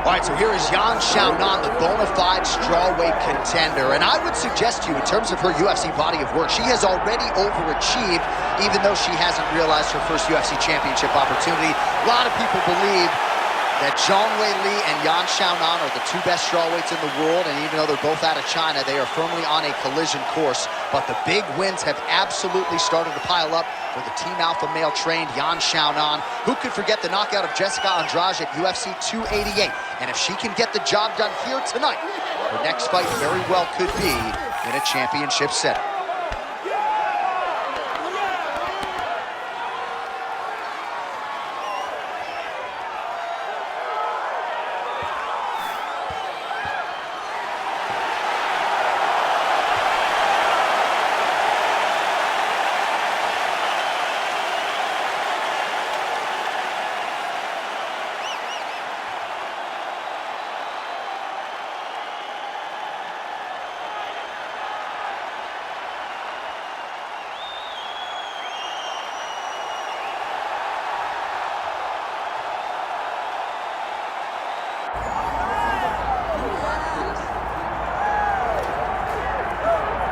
All right, so here is Xiaonan, the bona fide strawweight contender. And I would suggest to you, in terms of her UFC body of work, she has already overachieved, even though she hasn't realized her first UFC championship opportunity. A lot of people believe that Zhang Weili and Xiaonan are the two best strawweights in the world, and even though they're both out of China, they are firmly on a collision course. But the big wins have absolutely started to pile up for the Team Alpha male trained Xiaonan. Who could forget the knockout of Jessica Andrade at UFC 288? And if she can get the job done here tonight, her next fight very well could be in a championship setting.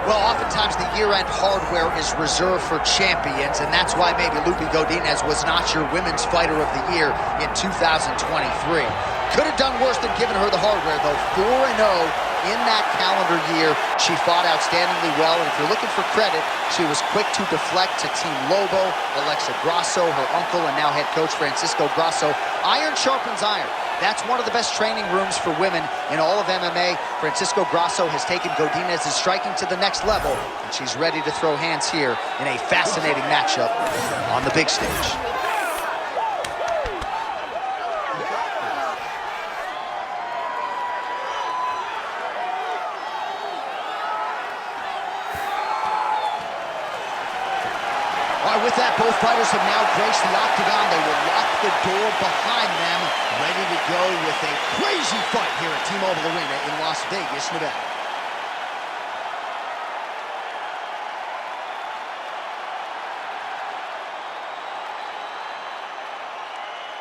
Well, oftentimes the year-end hardware is reserved for champions, and that's why maybe Loopy Godinez was not your women's fighter of the year in 2023. Could have done worse than giving her the hardware, though. 4-0 in that calendar year. She fought outstandingly well, and if you're looking for credit, she was quick to deflect to Team Lobo, Alexa Grasso, her uncle, and now head coach Francisco Grasso. Iron sharpens iron. That's one of the best training rooms for women in all of MMA. Francisco Grasso has taken Godinez's striking to the next level, and she's ready to throw hands here in a fascinating matchup on the big stage. With that, both fighters have now graced the octagon. They will lock the door behind them, ready to go with a crazy fight here at T-Mobile Arena in Las Vegas, Nevada.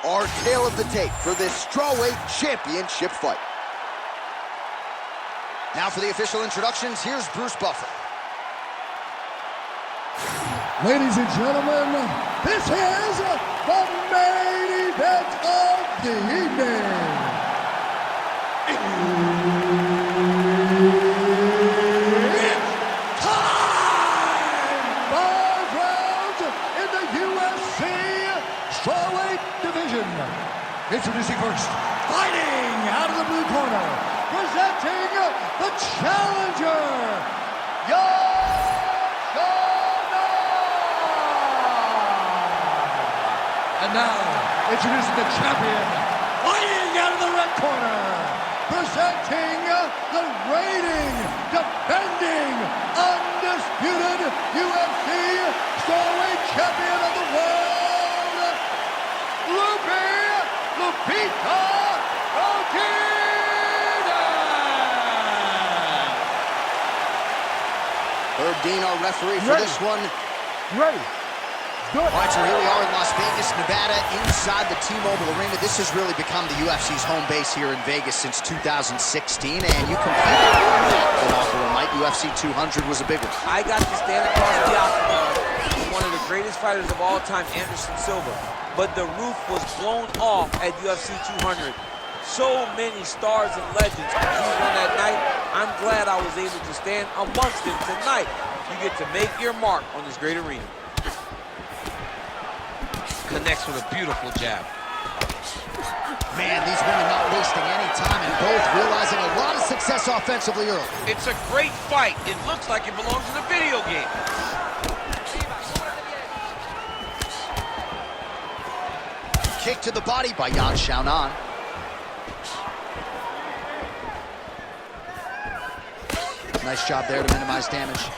Our tale of the tape for this strawweight championship fight. Now for the official introductions, here's Bruce Buffer. Ladies and gentlemen, this is the main event of the evening. It's time! 5 rounds in the UFC strawweight division. Introducing first, fighting out of the blue corner, presenting the challenger, And now, introducing the champion, fighting out of the red corner, presenting the reigning, defending, undisputed UFC strawweight champion of the world, Loopy Godinez! Herb Dean, our referee for this one. Ready. Good. All right, so here we are in Las Vegas, Nevada, inside the T-Mobile Arena. This has really become the UFC's home base here in Vegas since 2016, and you competed in that inaugural night. UFC 200 was a big one. I got to stand across the octagon with one of the greatest fighters of all time, Anderson Silva, but the roof was blown off at UFC 200. So many stars and legends competed on that night. I'm glad I was able to stand amongst them tonight. You get to make your mark on this great arena. Connects with a beautiful jab. Man, these women not wasting any time and both realizing a lot of success offensively early. It's a great fight. It looks like it belongs in a video game. Kick to the body by Xiaonan. Nice job there to minimize damage.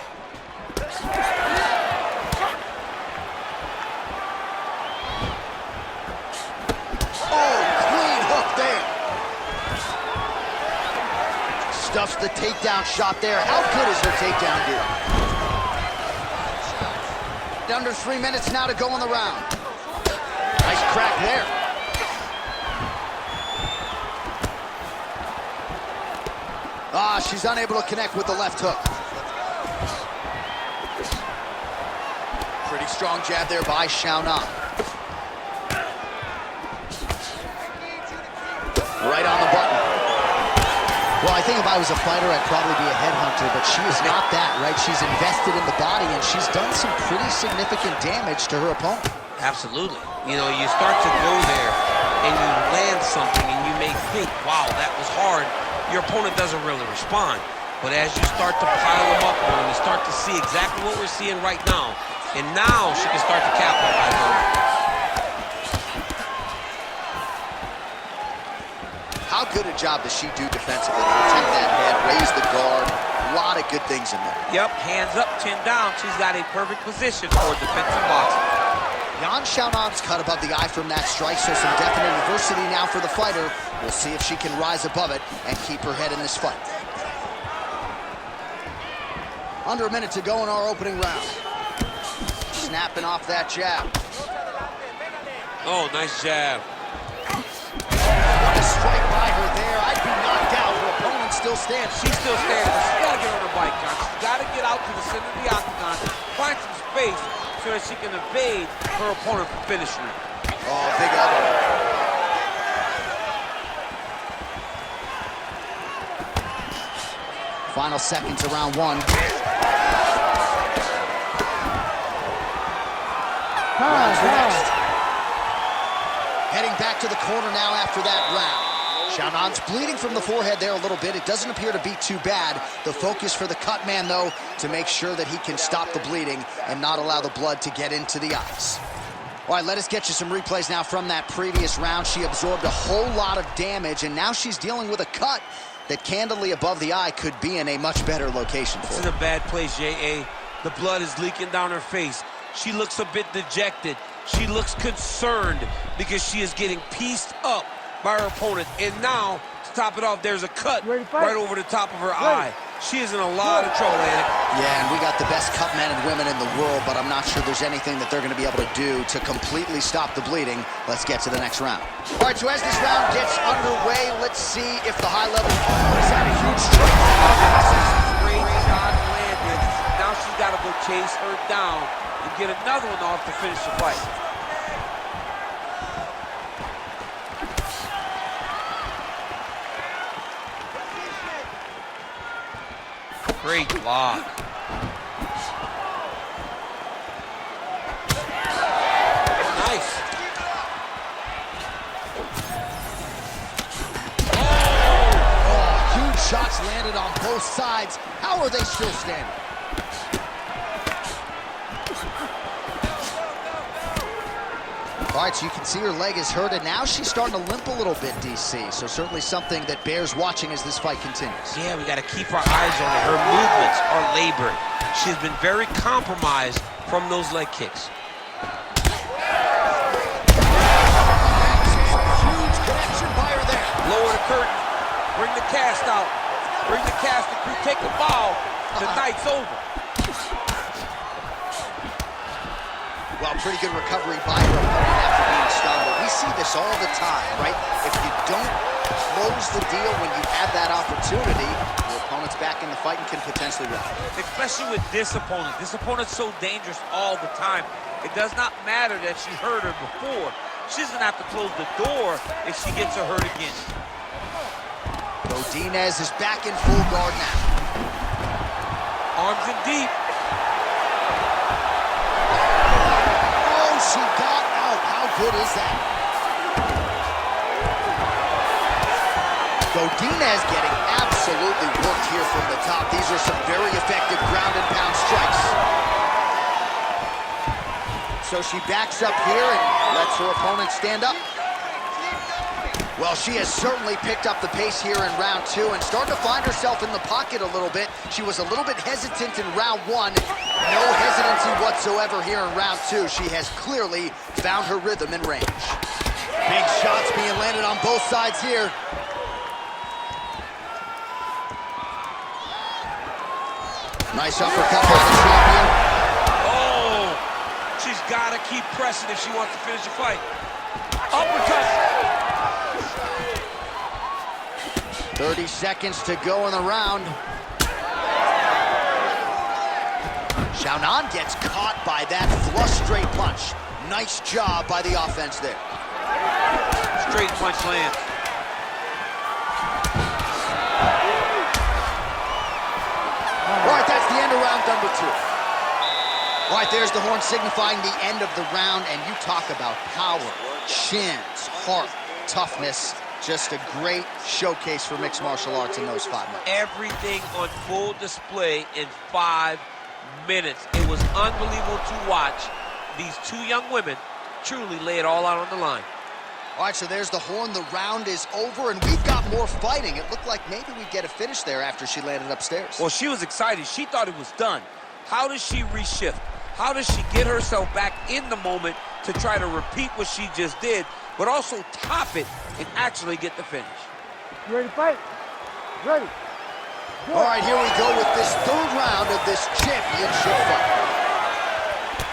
Stuffs the takedown shot there. How good is her takedown gear? Under 3 minutes now to go in the round. Nice crack there. Ah, she's unable to connect with the left hook. Pretty strong jab there by Xiaonan. Right on the button. Well, I think if I was a fighter, I'd probably be a headhunter, but she is not that, right? She's invested in the body, and she's done some pretty significant damage to her opponent. Absolutely. You know, you start to go there, and you land something, and you may think, wow, that was hard. Your opponent doesn't really respond. But as you start to pile them up on, you start to see exactly what we're seeing right now, and now she can start to capitalize on it. How good a job does she do defensively? Protect that head, raise the guard. A lot of good things in there. Yep, hands up, chin down. She's got a perfect position for defensive boxing. Xiaonan's cut above the eye from that strike, so some definite adversity now for the fighter. We'll see if she can rise above it and keep her head in this fight. Under a minute to go in our opening round. Snapping off that jab. Oh, nice jab. What a strike by her there. I'd be knocked out. Her opponent still stands. She's still standing, but she's got to get on her bike, John. She's got to get out to the center of the octagon, find some space so that she can evade her opponent from finishing her. Oh, big elbow. Final seconds of round one. Rounds next. Heading back to the corner now after that round. Xiaonan's bleeding from the forehead there a little bit. It doesn't appear to be too bad. The focus for the cut man, though, to make sure that he can stop the bleeding and not allow the blood to get into the eyes. All right, let us get you some replays now from that previous round. She absorbed a whole lot of damage, and now she's dealing with a cut that candidly above the eye could be in a much better location for her. It's in a bad place, J.A. The blood is leaking down her face. She looks a bit dejected. She looks concerned because she is getting pieced up by her opponent. And now, to top it off, there's a cut right over the top of her eye. She is in a lot of trouble, Anik. Yeah, and we got the best cut men and women in the world, but I'm not sure there's anything that they're going to be able to do to completely stop the bleeding. Let's get to the next round. All right, so as this round gets underway, let's see if the high-level... Oh, is that a huge strike? Great shot landed. Now she's got to go chase her down and get another one off to finish the fight. Great block. Nice. Oh, huge shots landed on both sides. How are they still standing? All right, so you can see her leg is hurt, and now she's starting to limp a little bit, DC. So certainly something that bears watching as this fight continues. Yeah, we got to keep our eyes on her. Her movements are labored. She's been very compromised from those leg kicks. Huge connection by her there. Lower the curtain. Bring the cast out. Bring the cast crew. Take the bow. The night's over. Well, pretty good recovery by her opponent after being stunned, but we see this all the time, right? If you don't close the deal when you have that opportunity, your opponent's back in the fight and can potentially win. Especially with this opponent. This opponent's so dangerous all the time. It does not matter that she hurt her before. She doesn't have to close the door if she gets her hurt again. Godinez is back in full guard now. Arms in deep. She got out. How good is that? Godinez getting absolutely worked here from the top. These are some very effective ground and pound strikes. So she backs up here and lets her opponent stand up. Well, she has certainly picked up the pace here in round two and starting to find herself in the pocket a little bit. She was a little bit hesitant in round one. No hesitancy whatsoever here in round two. She has clearly found her rhythm and range. Big shots being landed on both sides here. Nice uppercut by the champion. Oh, she's got to keep pressing if she wants to finish the fight. Uppercut. 30 seconds to go in the round. Xiaonan gets caught by that flush straight punch. Nice job by the offense there. Straight punch lands. All right, that's the end of round number 2. All right, there's the horn signifying the end of the round, and you talk about power, chins, heart, toughness. Just a great showcase for mixed martial arts in those 5 minutes. Everything on full display in 5 minutes. It was unbelievable to watch these 2 young women truly lay it all out on the line. All right, so there's the horn. The round is over, and we've got more fighting. It looked like maybe we'd get a finish there after she landed upstairs. Well, she was excited. She thought it was done. How does she reshift? How does she get herself back in the moment to try to repeat what she just did, but also top it and actually get the finish? You ready to fight? Ready. All right, here we go with this 3rd round of this championship fight.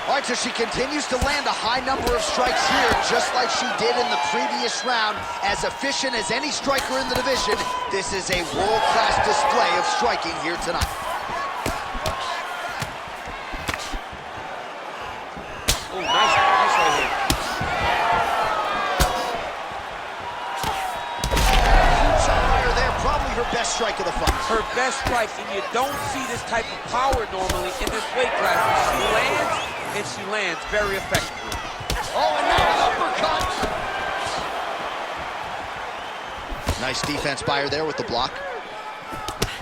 All right, so she continues to land a high number of strikes here, just like she did in the previous round. As efficient as any striker in the division, this is a world-class display of striking here tonight. Oh, nice right here. Fire there, probably her best strike of the fight. Her best strike, and you don't see this type of power normally in this weight class. She lands, and she lands very effectively. Oh, and now an uppercut. Nice defense by her there with the block.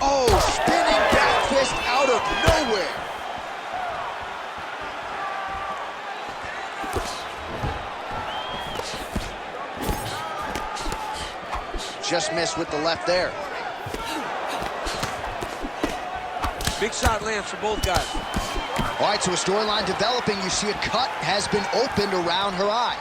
Oh, spinning back fist out of nowhere. Just missed with the left there. Big shot lands for both guys. All right, so a storyline developing. You see a cut has been opened around her eye.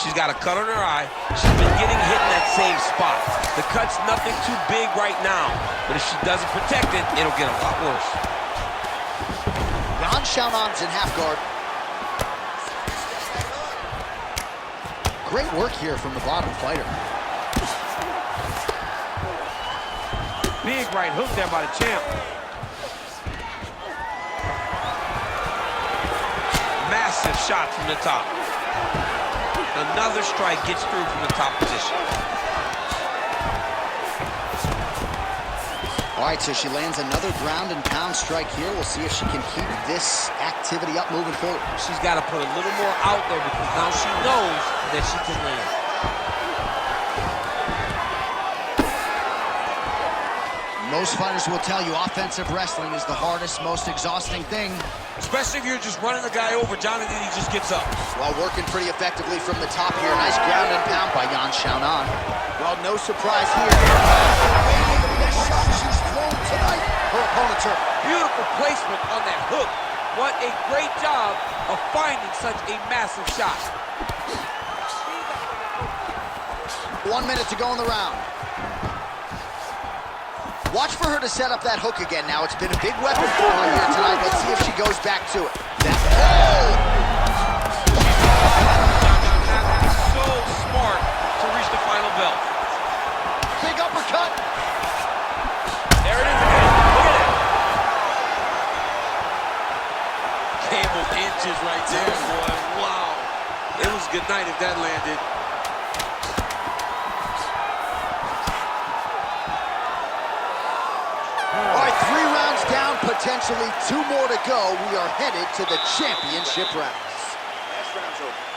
She's got a cut on her eye. She's been getting hit in that same spot. The cut's nothing too big right now, but if she doesn't protect it, it'll get a lot worse. Xiaonan's in half guard. Great work here from the bottom fighter. Big right hook there by the champ. Massive shot from the top. Another strike gets through from the top position. All right, so she lands another ground and pound strike here. We'll see if she can keep this activity up moving forward. She's got to put a little more out there because now she knows that she can land. Most fighters will tell you offensive wrestling is the hardest, most exhausting thing. Especially if you're just running the guy over, Jonathan, he just gets up. While working pretty effectively from the top here. Nice ground and pound by Xiaonan. Well, no surprise here. Maybe the best shot she's thrown tonight. Her opponent's hurt. Beautiful placement on that hook. What a great job of finding such a massive shot. 1 minute to go in the round. Watch for her to set up that hook again now. It's been a big weapon for her here tonight. Let's see if she goes back to it. That So smart to reach the final bell. big uppercut. There it is again. Look at it. Camel inches right there, boy. Wow. It was good night if that landed. All right, 3 rounds down, potentially 2 more to go. We are headed to the championship rounds.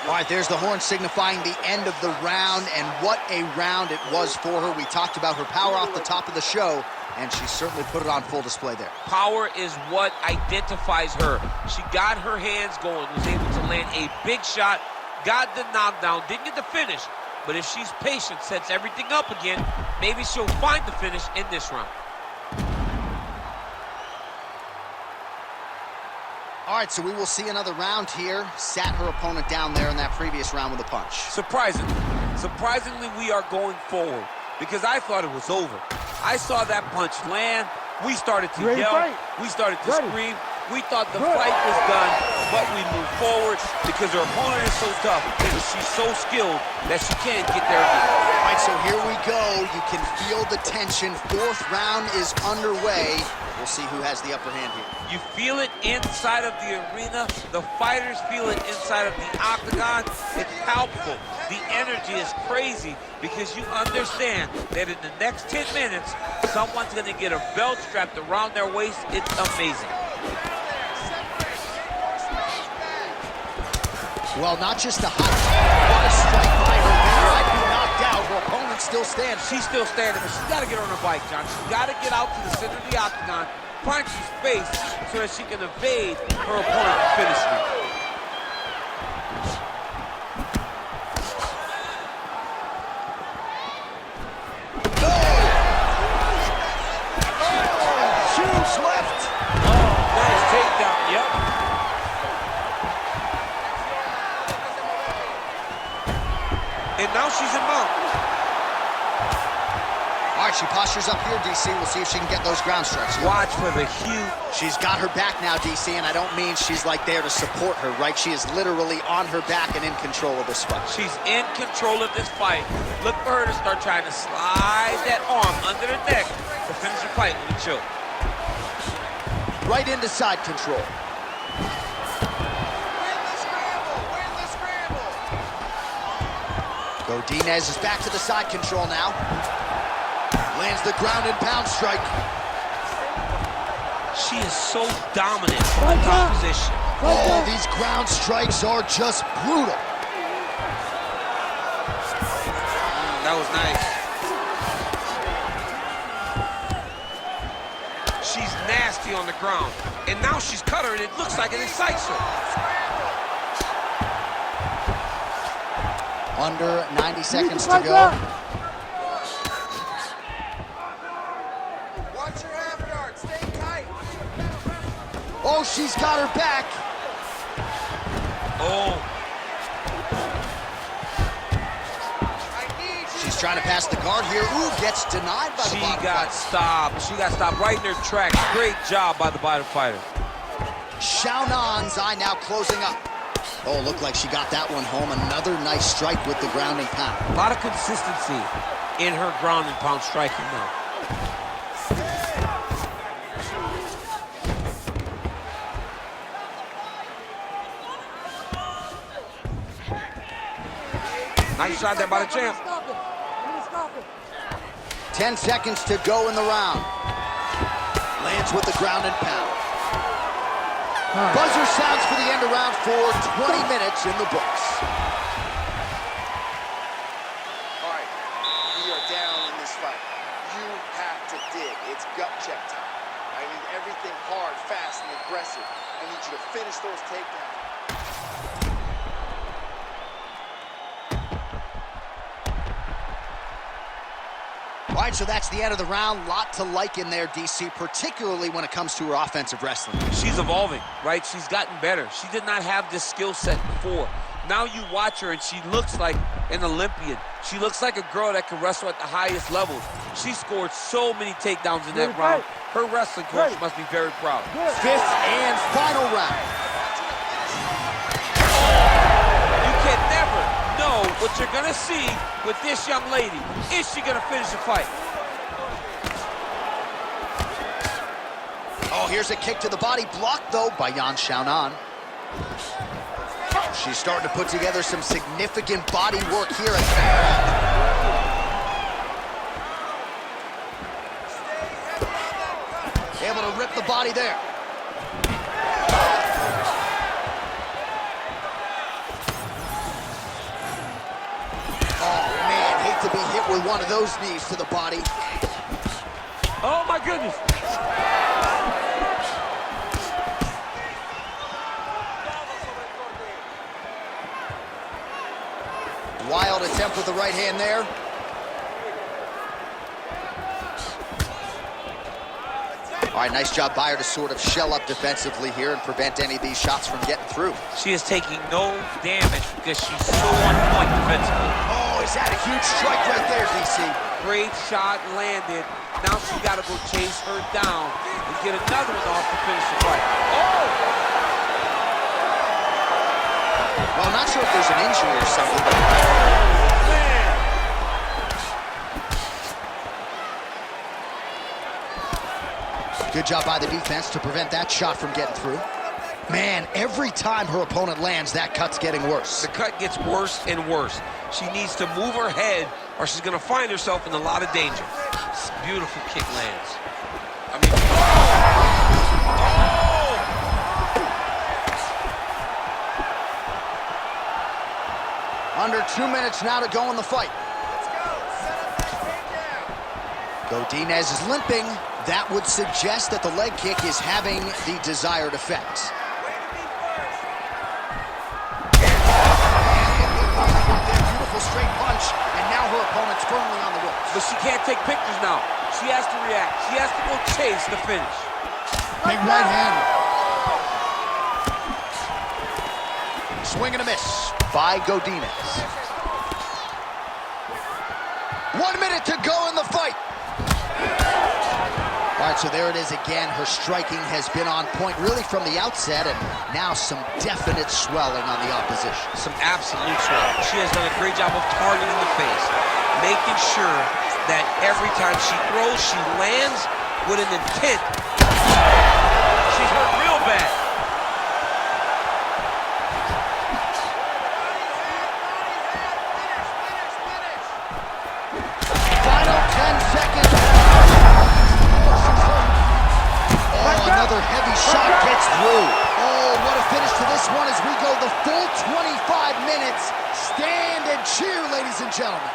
All right, there's the horn signifying the end of the round, and what a round it was for her. We talked about her power off the top of the show, and she certainly put it on full display there. Power is what identifies her. She got her hands going, was able to land a big shot, got the knockdown, didn't get the finish, but if she's patient, sets everything up again, maybe she'll find the finish in this round. All right, so we will see another round here. Sat her opponent down there in that previous round with a punch. Surprisingly, we are going forward because I thought it was over. I saw that punch land. We started to yell. We started to scream. We thought the fight was done. but we move forward because her opponent is so tough, but she's so skilled that she can get there again. All right, so here we go. You can feel the tension. Fourth round is underway. We'll see who has the upper hand here. You feel it inside of the arena. The fighters feel it inside of the octagon. It's palpable. The energy is crazy because you understand that in the next 10 minutes, someone's going to get a belt strapped around their waist. It's amazing. Well, not just a hot what a strike by her there. I'd be knocked out. Her opponent's still standing. She's still standing, but she's got to get on her bike, John. She's got to get out to the center of the octagon, punch his face so that she can evade her opponent's finish me. Huge left. Nice takedown, yep. And now she's in mount. All right, she postures up here, DC. We'll see if she can get those ground strikes. Watch for the huge. She's got her back now, DC, and I don't mean she's like there to support her, right? She is literally on her back and in control of this fight. She's in control of this fight. Look for her to start trying to slide that arm under the neck to finish the fight with a choke. Right into side control. Godinez is back to the side control now. Lands the ground and pound strike. She is so dominant from the top position. Oh, these ground strikes are just brutal. That was nice. She's nasty on the ground. And now she's cut her, and it looks like it excites her. Under 90 seconds to go. Watch your half guard, stay tight. Oh, she's got her back. Oh. She's trying to pass the guard here. Ooh, gets denied by the bottom fighter. She got stopped right in her tracks. Great job by the bottom fighter. Xiaonan's eye now closing up. Oh, looked like she got that one home. Another nice strike with the ground and pound. A lot of consistency in her ground and pound striking now. Nice shot there by the champ. 10 seconds to go in the round. Lands with the ground and pound. Buzzer sounds for the end of round 4. 20 minutes in the books. All right, we are down in this fight. You have to dig. It's gut check time. I need everything hard, fast, and aggressive. I need you to finish those takedowns. All right, so that's the end of the round. Lot to like in there, DC, particularly when it comes to her offensive wrestling. She's evolving, right? She's gotten better. She did not have this skill set before. Now you watch her and she looks like an Olympian. She looks like a girl that can wrestle at the highest levels. She scored so many takedowns in that round. Her wrestling coach must be very proud. Fifth and final round. You can never know what you're gonna see with this young lady. Is she gonna finish the fight? Oh, here's a kick to the body, blocked though by Xiaonan. She's starting to put together some significant body work here. Able to rip the body there. Oh man, hate to be hit with one of those knees to the body. Oh my goodness. Wild attempt with the right hand there. All right, nice job by her to sort of shell up defensively here and prevent any of these shots from getting through. She is taking no damage because she's so on point defensively. Oh, is that a huge strike right there, DC? Great shot landed. Now she's got to go chase her down and get another one off to finish the fight. Oh! Well, not sure if there's an injury or something. Good job by the defense to prevent that shot from getting through. Man, every time her opponent lands, that cut's getting worse. The cut gets worse and worse. She needs to move her head or she's going to find herself in a lot of danger. Beautiful kick lands. I mean, Under 2 minutes now to go in the fight. Godinez is limping. That would suggest that the leg kick is having the desired effect. Beautiful straight punch, and now her opponent's firmly on the ropes. But she can't take pictures now. She has to react. She has to go chase the finish. Big right hand. Swing and a miss by Godinez. 1 minute to go in the fight. All right, so there it is again. Her striking has been on point really from the outset, and now some definite swelling on the opposition. some absolute swelling. She has done a great job of targeting the face, making sure that every time she throws, she lands with an intent. She's hurt real bad. Final 10 seconds. Oh, another heavy shot gets through. Oh, what a finish to this one as we go the full 25 minutes. Stand and cheer, ladies and gentlemen.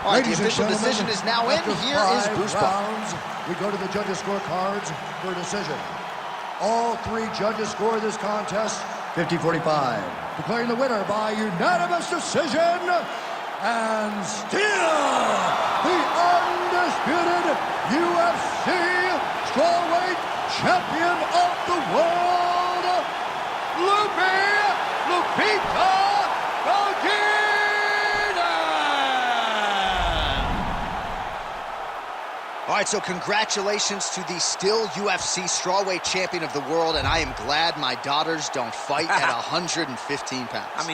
All right, the official decision is now in. After Here is 5 Bruce Buffer. rounds, we go to the judges' scorecards for a decision. All 3 judges score this contest 50-45. Declaring the winner by unanimous decision, and still the undisputed UFC strawweight champion of the world, Loopy Godinez! All right, so congratulations to the still UFC strawweight champion of the world, and I am glad my daughters don't fight at 115 pounds. I mean,